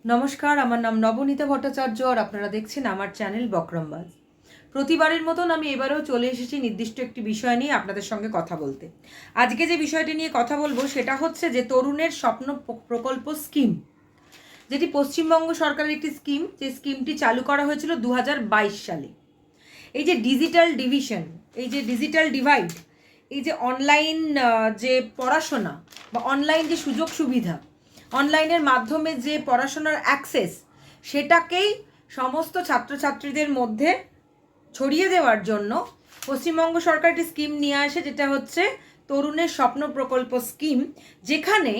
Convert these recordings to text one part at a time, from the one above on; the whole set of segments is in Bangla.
নমস্কার, আমার নাম নবনীতা ভট্টাচার্য আর আপনারা দেখছেন আমার চ্যানেল বকরমবাজ। প্রতিবারের মতন আমি এবারেও চলে এসেছি নির্দিষ্ট একটি বিষয় নিয়ে আপনাদের সঙ্গে কথা বলতে। আজকে যে বিষয়টি নিয়ে কথা বলবো সেটা হচ্ছে যে তরুণের স্বপ্ন প্রকল্প স্কিম, যেটি পশ্চিমবঙ্গ সরকারের একটি স্কিম, যে স্কিমটি চালু করা হয়েছিল 2022 সালে। এই যে ডিজিটাল ডিভিশন, এই যে ডিজিটাল ডিভাইড, এই যে অনলাইন যে পড়াশোনা বা অনলাইন যে সুযোগ সুবিধা, অনলাইনের মাধ্যমে যে পড়াশোনার অ্যাক্সেস, সেটাকেই সমস্ত ছাত্রছাত্রীদের মধ্যে ছড়িয়ে দেওয়ার জন্য পশ্চিমবঙ্গ সরকার একটি স্কিম নিয়ে আসে, যেটা হচ্ছে তরুণের স্বপ্ন প্রকল্প স্কিম, যেখানে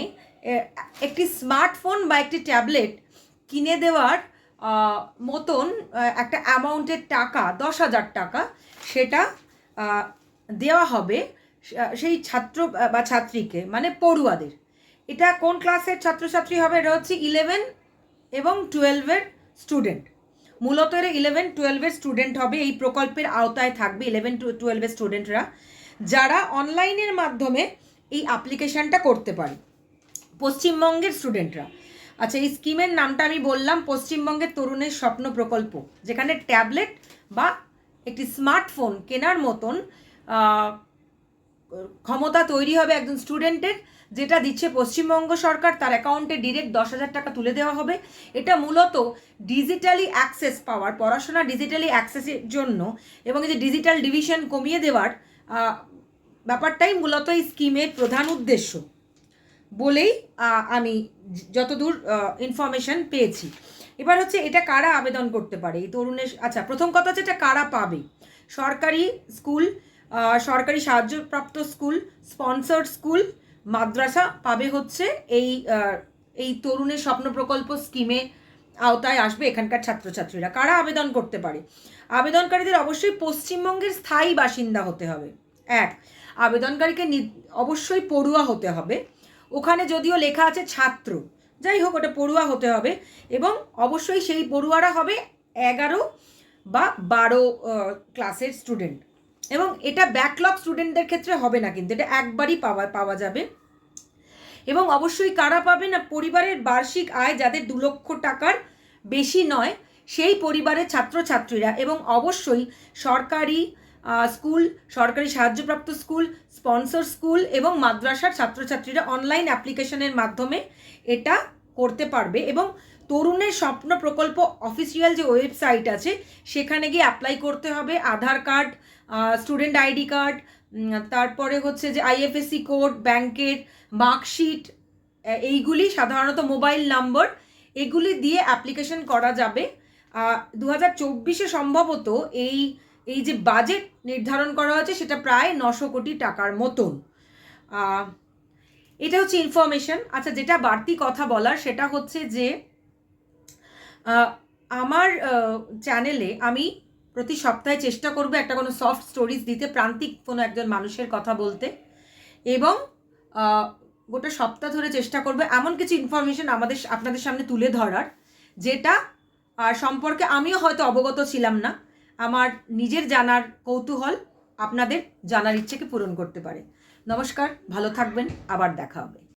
একটি স্মার্টফোন বা একটি ট্যাবলেট কিনে দেওয়ার মতন একটা অ্যামাউন্টের টাকা, 10,000 টাকা, সেটা দেওয়া হবে সেই ছাত্র বা ছাত্রীকে, মানে পড়ুয়াদের। এটা কোন ক্লাসের ছাত্রছাত্রী হবে? এটা হচ্ছে 11 এবং 12-এর স্টুডেন্ট। মূলত এরা 11-12-এর স্টুডেন্ট হবে, এই প্রকল্পের আওতায় থাকবে 11-12-এর স্টুডেন্টরা, যারা অনলাইনের মাধ্যমে এই অ্যাপ্লিকেশানটা করতে পারে, পশ্চিমবঙ্গের স্টুডেন্টরা। আচ্ছা, এই স্কিমের নামটা আমি বললাম পশ্চিমবঙ্গের তরুণের স্বপ্ন প্রকল্প, যেখানে ট্যাবলেট বা একটি স্মার্টফোন কেনার মতন ক্ষমতা তৈরি হবে একজন স্টুডেন্টের, যেটা দিচ্ছে পশ্চিমবঙ্গ সরকার। তার অ্যাকাউন্টে ডিরেক্ট 10,000 টাকা তুলে দেওয়া হবে। এটা মূলত ডিজিটালি অ্যাক্সেস পাওয়ার, পড়াশোনা ডিজিটালি অ্যাক্সেসের জন্য, এবং এই যে ডিজিটাল ডিভিশন কমিয়ে দেওয়ার ব্যাপারটাই মূলত এই স্কিমের প্রধান উদ্দেশ্য বলেই আমি যতদূর ইনফরমেশন পেয়েছি। এবার হচ্ছে এটা কারা আবেদন করতে পারে এই তরুণের? আচ্ছা, প্রথম কথা হচ্ছে এটা কারা পাবে। সরকারি স্কুল, সরকারি সাহায্যপ্রাপ্ত স্কুল, স্পন্সর্ড স্কুল, মাদ্রাসা পাবে হচ্ছে এই তরুণের স্বপ্ন প্রকল্প স্কিমে আওতায় আসবে এখানকার ছাত্রছাত্রীরা। কারা আবেদন করতে পারে? আবেদনকারীদের অবশ্যই পশ্চিমবঙ্গের স্থায়ী বাসিন্দা হতে হবে। এক, আবেদনকারীকে অবশ্যই পড়ুয়া হতে হবে। ওখানে যদিও লেখা আছে ছাত্র, যাই হোক, ওটা পড়ুয়া হতে হবে। এবং অবশ্যই সেই পড়ুয়ারা হবে 11 বা 12 ক্লাসের স্টুডেন্ট। এবং এটা ব্যাকলগ স্টুডেন্টদের ক্ষেত্রে হবে না, কিন্তু এটা একবারই পাওয়া যাবে। এবং অবশ্যই কারা পাবে না? পরিবারের বার্ষিক আয় যাদের 2 লক্ষ টাকার বেশি নয়, সেই পরিবারের ছাত্রছাত্রীরা। এবং অবশ্যই সরকারি স্কুল, সরকারি সাহায্যপ্রাপ্ত স্কুল, স্পন্সর স্কুল এবং মাদ্রাসার ছাত্রছাত্রীরা অনলাইন অ্যাপ্লিকেশনের মাধ্যমে এটা করতে পারবে। এবং তরুণের স্বপ্ন প্রকল্প অফিসিয়াল যে ওয়েবসাইট আছে, সেখানে গিয়ে অ্যাপ্লাই করতে হবে। আধার কার্ড, স্টুডেন্ট আইডি কার্ড, তারপরে হচ্ছে যে আইএফএসসি কোড, ব্যাংকের মার্কশিট, এইগুলি সাধারণত মোবাইল নম্বর, এগুলি দিয়ে অ্যাপ্লিকেশন করা যাবে। 2024-এ সম্ভবত এই যে বাজেট নির্ধারণ করা হয়েছে, সেটা প্রায় 900 কোটি টাকার মতন। এটা হচ্ছে ইনফরমেশন। আচ্ছা, যেটা বাড়তি কথা বলার সেটা হচ্ছে যে আমার চ্যানেলে আমি প্রতি সপ্তাহে চেষ্টা করব একটা কোনো সফট স্টোরিজ দিতে, প্রান্তিক কোনো একজন মানুষের কথা বলতে, এবং গোটা সপ্তাহ ধরে চেষ্টা করবে এমন কিছু ইনফরমেশন আপনাদের সামনে তুলে ধরার, যেটা সম্পর্কে আমিও হয়তো অবগত ছিলাম না। আমার নিজের জানার কৌতূহল আপনাদের জানার ইচ্ছেকে পূরণ করতে পারে। নমস্কার, ভালো থাকবেন, আবার দেখা হবে।